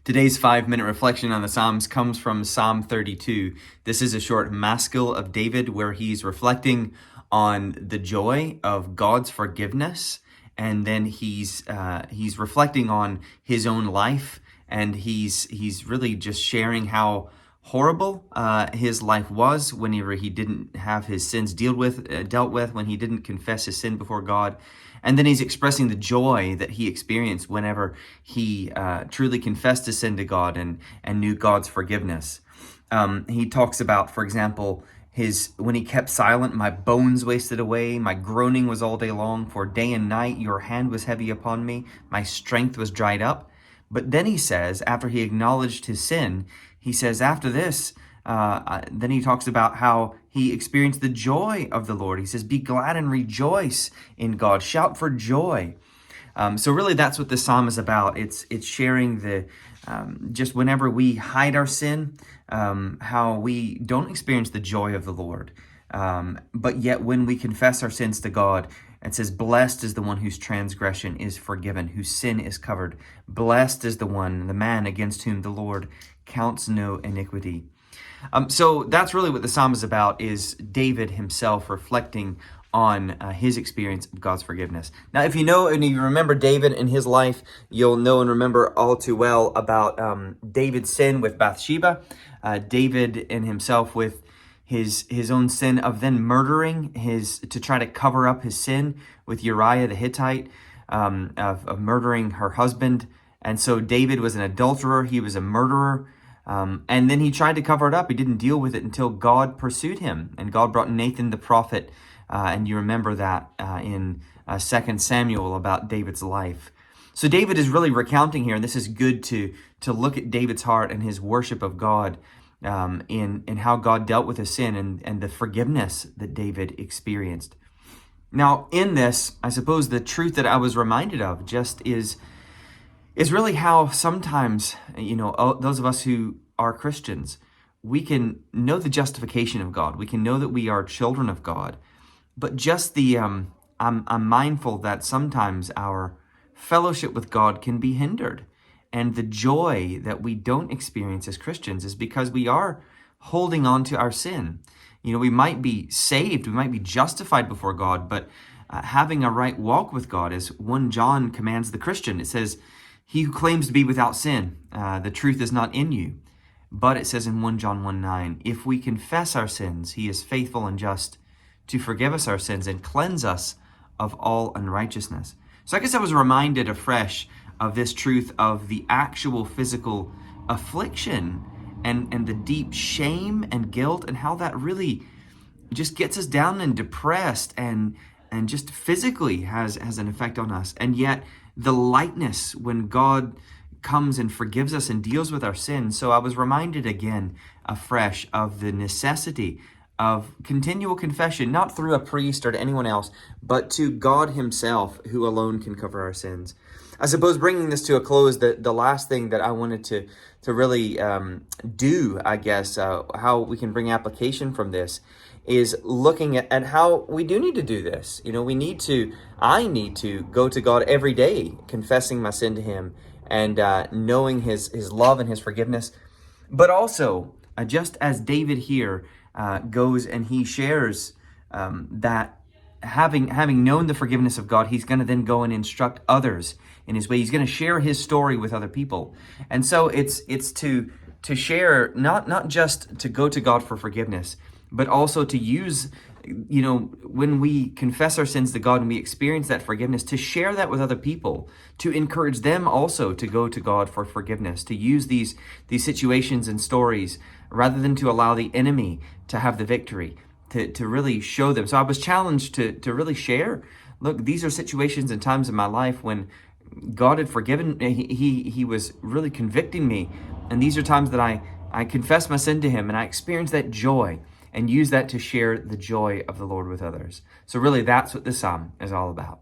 Today's 5-minute reflection on the Psalms comes from Psalm 32. This is a short maskil of David where he's reflecting on the joy of God's forgiveness, and then he's reflecting on his own life, and he's really just sharing how horrible his life was whenever he didn't have his sins dealt with, when he didn't confess his sin before God. And then he's expressing the joy that he experienced whenever he truly confessed his sin to God and knew God's forgiveness. He talks about, for example, when he kept silent, my bones wasted away, my groaning was all day long, for day and night your hand was heavy upon me, my strength was dried up. But then he says, after he acknowledged his sin, he says, after this, then he talks about how he experienced the joy of the Lord. He says, be glad and rejoice in God. Shout for joy. So really that's what this psalm is about. It's sharing just whenever we hide our sin, how we don't experience the joy of the Lord. But yet when we confess our sins to God, it says, blessed is the one whose transgression is forgiven, whose sin is covered. Blessed is the man against whom the Lord counts no iniquity. So that's really what the psalm is about, is David himself reflecting on his experience of God's forgiveness. Now, if you know and you remember David in his life, you'll know and remember all too well about David's sin with Bathsheba, David in himself with his own sin of then murdering to try to cover up his sin with Uriah the Hittite, of murdering her husband. And so David was an adulterer, he was a murderer. And then he tried to cover it up. He didn't deal with it until God pursued him. And God brought Nathan the prophet. And you remember that in 2 Samuel about David's life. So David is really recounting here, and this is good to look at David's heart and his worship of God in how God dealt with his sin and the forgiveness that David experienced. Now, in this, I suppose the truth that I was reminded of just is really how sometimes, those of us who are Christians, we can know the justification of God. We can know that we are children of God. But just I'm mindful that sometimes our fellowship with God can be hindered. And the joy that we don't experience as Christians is because we are holding on to our sin. We might be saved, we might be justified before God, but having a right walk with God, as 1 John commands the Christian, it says, he who claims to be without sin, the truth is not in you. But it says in 1 John 1:9, if we confess our sins, he is faithful and just to forgive us our sins and cleanse us of all unrighteousness. So I guess I was reminded afresh of this truth of the actual physical affliction and the deep shame and guilt, and how that really just gets us down and depressed and just physically has an effect on us. And yet the lightness when God comes and forgives us and deals with our sins. So I was reminded again afresh of the necessity of continual confession, not through a priest or to anyone else, but to God himself, who alone can cover our sins. I suppose bringing this to a close, the last thing that I wanted to really do, I guess, how we can bring application from this, is looking at how we do need to do this. I need to go to God every day, confessing my sin to him and knowing his love and his forgiveness. But also, just as David here goes and he shares that having known the forgiveness of God, he's going to then go and instruct others in his way. He's going to share his story with other people. And so it's to share, not just to go to God for forgiveness, but also to use, when we confess our sins to God and we experience that forgiveness, to share that with other people, to encourage them also to go to God for forgiveness, to use these situations and stories rather than to allow the enemy to have the victory, to really show them. So I was challenged to really share, look, these are situations and times in my life when God had forgiven, he was really convicting me. And these are times that I confess my sin to him and I experience that joy and use that to share the joy of the Lord with others. So really that's what this psalm is all about.